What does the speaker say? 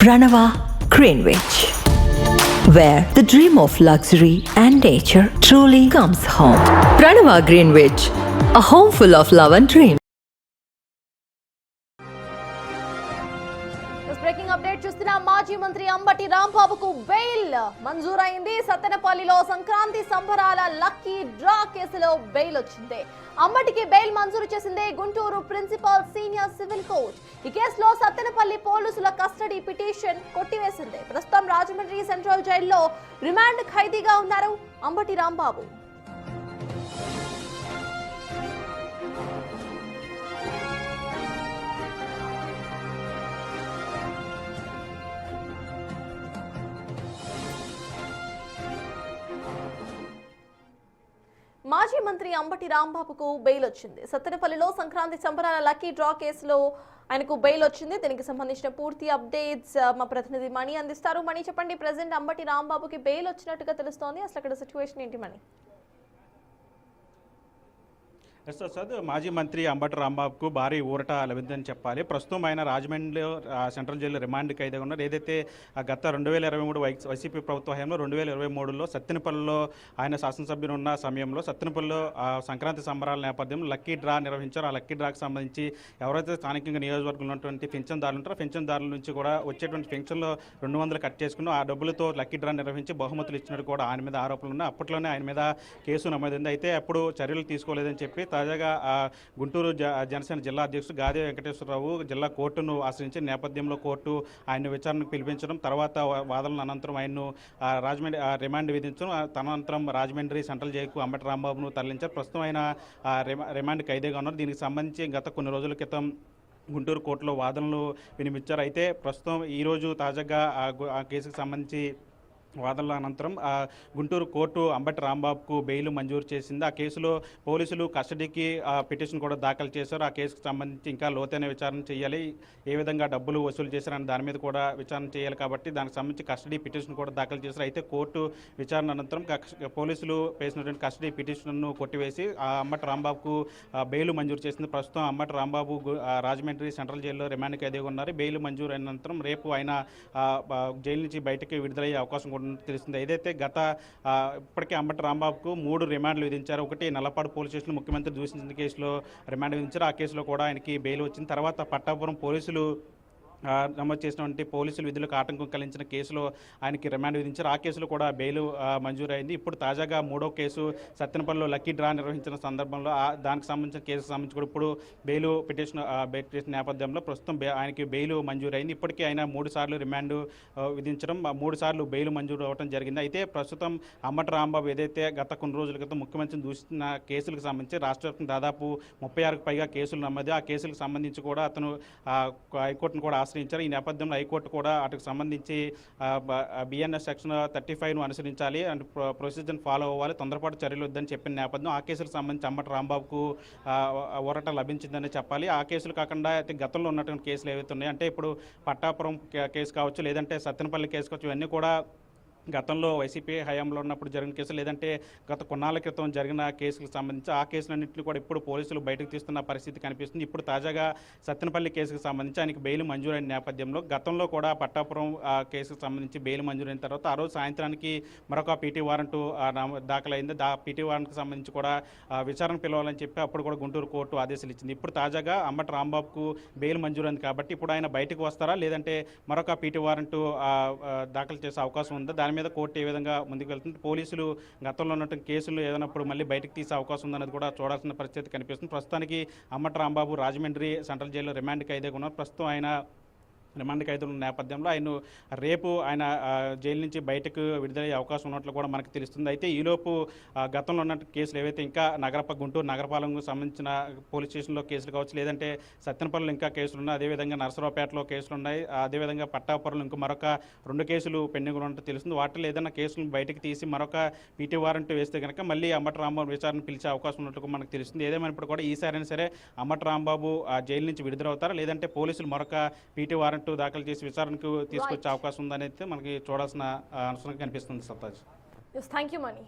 Pranava Greenwich, where the dream of luxury and nature truly comes home. Pranava Greenwich, a home full of love and dreams. Breaking update చూస్తున్న మాజీ మంత్రి Ambati రాంబాబుకు bail మంజూరైంది. సత్తెనపల్లిలో Sankranti సంబరాల lucky draw కేసులో bail వచ్చింది. అంబటికి bail మంజూరు చేసింది Guntur principal senior civil court. ఈ కేసులో సత్తెనపల్లి పోలీసుల కస్టడీ పిటిషన్ కొట్టివేసింది. ప్రస్తుతం రాజమండ్రి సెంట్రల్ జైల్లో రిమాండ్ ఖైదీగా ఉన్నారు అంబటి రాంబాబు. మాజీ మంత్రి అంబటి రాంబాబుకు బెయిల్ వచ్చింది. సత్తెనపల్లిలో సంక్రాంతి సంబరాల లక్కీ డ్రా కేసులో ఆయనకు బెయిల్ వచ్చింది. దీనికి సంబంధించిన పూర్తి అప్డేట్స్ మా ప్రతినిధి మణి అందిస్తారు. మణి, చెప్పండి, ప్రెసిడెంట్ అంబటి రాంబాబుకి బెయిల్ వచ్చినట్టుగా తెలుస్తోంది. అసలు అక్కడ సిచ్యువేషన్ ఏంటి మణి? మాజీ మంత్రి అంబటి రాంబాబుకు భారీ ఊరట లభిందని చెప్పాలి. ప్రస్తుతం ఆయన రాజమండ్రిలో సెంట్రల్ జైల్లో రిమాండ్ ఖైదీగా ఉన్నారు. ఏదైతే గత 2023 వైసీపీ ప్రభుత్వ హయాంలో 2023లో సత్తెనపల్లిలో ఆయన శాసనసభ్యులు ఉన్న సమయంలో సత్తెనపల్లిలో సంక్రాంతి సంబరాల నేపథ్యంలో లక్కీ డ్రా నిర్వహించారు. ఆ లక్కీ డ్రాకి సంబంధించి ఎవరైతే స్థానికంగా నియోజకవర్గంలో ఉన్నటువంటి పెన్షన్దారులు ఉంటారో పెన్షన్దారుల నుంచి కూడా వచ్చేటువంటి పెన్షన్లో 200 కట్ చేసుకుని ఆ డబ్బులతో లక్కీ డ్రా నిర్వహించి బహుమతులు ఇచ్చినట్టు కూడా ఆయన మీద ఆరోపణలు ఉన్నాయి. అప్పట్లోనే ఆయన మీద కేసు నమోదైంది. అయితే అప్పుడు చర్యలు తీసుకోలేదని చెప్పి తాజాగా గుంటూరు జనసేన జిల్లా అధ్యక్షుడు గాదే వెంకటేశ్వరరావు జిల్లా కోర్టును ఆశ్రయించిన నేపథ్యంలో కోర్టు ఆయన విచారణకు పిలిపించడం, తర్వాత వాదనల అనంతరం ఆయన్ను రాజమండ్రి రిమాండ్ విధించడం, తదనంతరం రాజమండ్రి సెంట్రల్ జైలుకు అంబటి రాంబాబును తరలించారు. ప్రస్తుతం ఆయన రిమాండ్ ఖైదీగా ఉన్నారు. దీనికి సంబంధించి గత కొన్ని రోజుల క్రితం గుంటూరు కోర్టులో వాదనలు వినిపించారు. అయితే ప్రస్తుతం ఈరోజు తాజాగా ఆ కేసుకు సంబంధించి వాదనల అనంతరం గుంటూరు కోర్టు అంబటి రాంబాబుకు బెయిల్ మంజూరు చేసింది. ఆ కేసులో పోలీసులు కస్టడీకి పిటిషన్ కూడా దాఖలు చేశారు. ఆ కేసుకు సంబంధించి ఇంకా లోతైన విచారణ చేయాలి, ఏ విధంగా డబ్బులు వసూలు చేశారని దాని మీద కూడా విచారణ చేయాలి. కాబట్టి దానికి సంబంధించి కస్టడీ పిటిషన్ కూడా దాఖలు చేశారు. అయితే కోర్టు విచారణ అనంతరం పోలీసులు వేసినటువంటి కస్టడీ పిటిషన్ను కొట్టివేసి అంబటి రాంబాబుకు బెయిల్ మంజూరు చేసింది. ప్రస్తుతం అంబటి రాంబాబు రాజమండ్రి సెంట్రల్ జైల్లో రిమాండ్ ఖైదీగా ఉన్నారు. బెయిల్ మంజూరు అయిన అనంతరం రేపు ఆయన జైలు నుంచి బయటకి విడుదలయ్యే అవకాశం కూడా తెలుస్తుంది. ఏదైతే ఇప్పటికే అంబటి రాంబాబుకు 3 రిమాండ్లు విధించారు. ఒకటి నల్లపాడు పోలీస్ స్టేషన్ ముఖ్యమంత్రి దూషించిన కేసులో రిమాండ్ విధించారు. ఆ కేసులో కూడా ఆయనకి బెయిల్ వచ్చిన తర్వాత పట్టాపురం పోలీసులు నమోదు చేసినటువంటి పోలీసులు విధులకు ఆటంకం కలిగించిన కేసులో ఆయనకి రిమాండ్ విధించారు. ఆ కేసులో కూడా బెయిల్ మంజూరైంది. ఇప్పుడు తాజాగా 3వ కేసు సత్తెనపల్లిలో లక్కీ డ్రా నిర్వహించిన సందర్భంలో దానికి సంబంధించిన కేసుకు సంబంధించి కూడా ఇప్పుడు బెయిల్ పిటిషన్ నేపథ్యంలో ప్రస్తుతం ఆయనకి బెయిల్ మంజూరైంది. ఇప్పటికీ ఆయన 3 సార్లు రిమాండ్ విధించడం, 3 సార్లు బెయిల్ మంజూరు అవ్వడం జరిగింది. అయితే ప్రస్తుతం అంబటి రాంబాబు ఏదైతే గత కొన్ని రోజుల క్రితం ముఖ్యమంత్రిని దూషిస్తున్న కేసులకు సంబంధించి రాష్ట్ర వ్యాప్తంగా దాదాపు 36కు పైగా కేసులు నమోదు. ఆ కేసులకు సంబంధించి కూడా అతను హైకోర్టును కూడా ఆశ్రయించారు. ఈ నేపథ్యంలో హైకోర్టు కూడా వాటికి సంబంధించి బిఎన్ఎస్ సెక్షన్ 35ను అనుసరించాలి అండ్ ప్రొసీజర్ని ఫాలో అవ్వాలి, తొందరపాటు చర్యలు వద్దని చెప్పిన నేపథ్యం ఆ కేసులకు సంబంధించి అంబటి రాంబాబుకు ఊరట లభించిందని చెప్పాలి. ఆ కేసులు కాకుండా అయితే గతంలో ఉన్నటువంటి కేసులు ఏవైతే ఉన్నాయో, అంటే ఇప్పుడు పట్టాపురం కేసు కావచ్చు, లేదంటే సత్తెనపల్లి కేసు కావచ్చు, ఇవన్నీ కూడా గతంలో వైసీపీ హయాంలో ఉన్నప్పుడు జరిగిన కేసులు, లేదంటే గత కొన్నాళ్ళ క్రితం జరిగిన కేసులకు సంబంధించి ఆ కేసులన్నింటినీ కూడా ఇప్పుడు పోలీసులు బయటకు తీస్తున్న పరిస్థితి కనిపిస్తుంది. ఇప్పుడు తాజాగా సత్తెనపల్లి కేసుకు సంబంధించి ఆయనకి బెయిల్ మంజూరైన నేపథ్యంలో గతంలో కూడా పట్టాపురం కేసుకు సంబంధించి బెయిల్ మంజూరైన తర్వాత ఆ రోజు సాయంత్రానికి మరొక పీటీ వారెంట్ దాఖలైంది. పీటీ వారెంట్కి సంబంధించి కూడా విచారణ పిలవాలని చెప్పి అప్పుడు కూడా గుంటూరు కోర్టు ఆదేశాలు ఇచ్చింది. ఇప్పుడు తాజాగా అంబటి రాంబాబుకు బెయిల్ మంజూరైంది కాబట్టి ఇప్పుడు ఆయన బయటకు వస్తారా, లేదంటే మరొక పీటీ వారెంట్ దాఖలు చేసే అవకాశం ఉందా, దాని మీద కోర్టు ఏ విధంగా ముందుకు వెళ్తుంది, పోలీసులు గతంలో ఉన్నటువంటి కేసులు ఏదైనప్పుడు మళ్ళీ బయటకు తీసే అవకాశం ఉందన్నది కూడా చూడాల్సిన పరిస్థితి కనిపిస్తుంది. ప్రస్తుతానికి అంబటి రాంబాబు రాజమండ్రి సెంట్రల్ జైల్లో రిమాండ్ ఖైదీగా ఉన్నారు. ప్రస్తుతం ఆయన రిమాండ్ ఖైదీల నేపథ్యంలో రేపు ఆయన జైలు నుంచి బయటకు విడుదలయ్యే అవకాశం ఉన్నట్లు కూడా మనకు తెలుస్తుంది. అయితే ఈలోపు గతంలో ఉన్న కేసులు ఏవైతే ఇంకా గుంటూరు నగరపాలెంకు సంబంధించిన పోలీస్ స్టేషన్లో కేసులు కావచ్చు, లేదంటే సత్తెనపల్లిలో ఇంకా కేసులు ఉన్నాయి, అదేవిధంగా నరసరావుపేటలో కేసులు ఉన్నాయి, అదేవిధంగా పట్టాపురంలో ఇంకా మరొక 2 కేసులు పెండింగ్ ఉన్నట్టు తెలుస్తుంది. వాటిలో ఏదైనా కేసులను బయటకు తీసి మరొక పీటీ వారెంట్ వేస్తే కనుక మళ్ళీ అంబటి రాంబాబు విచారణ పిలిచే అవకాశం ఉన్నట్లు మనకు తెలుస్తుంది. ఏదేమైనప్పుడు కూడా ఈసారైనా సరే అంబటి రాంబాబు జైలు నుంచి విడుదలవుతారా, లేదంటే పోలీసులు మరొక పీటీ వారెంట్ దాఖలు చేసి విచారణకు తీసుకొచ్చే అవకాశం ఉందనేది మనకి చూడాల్సిన అవసరం కనిపిస్తుంది. సత్తాజ్. Thank you Mani.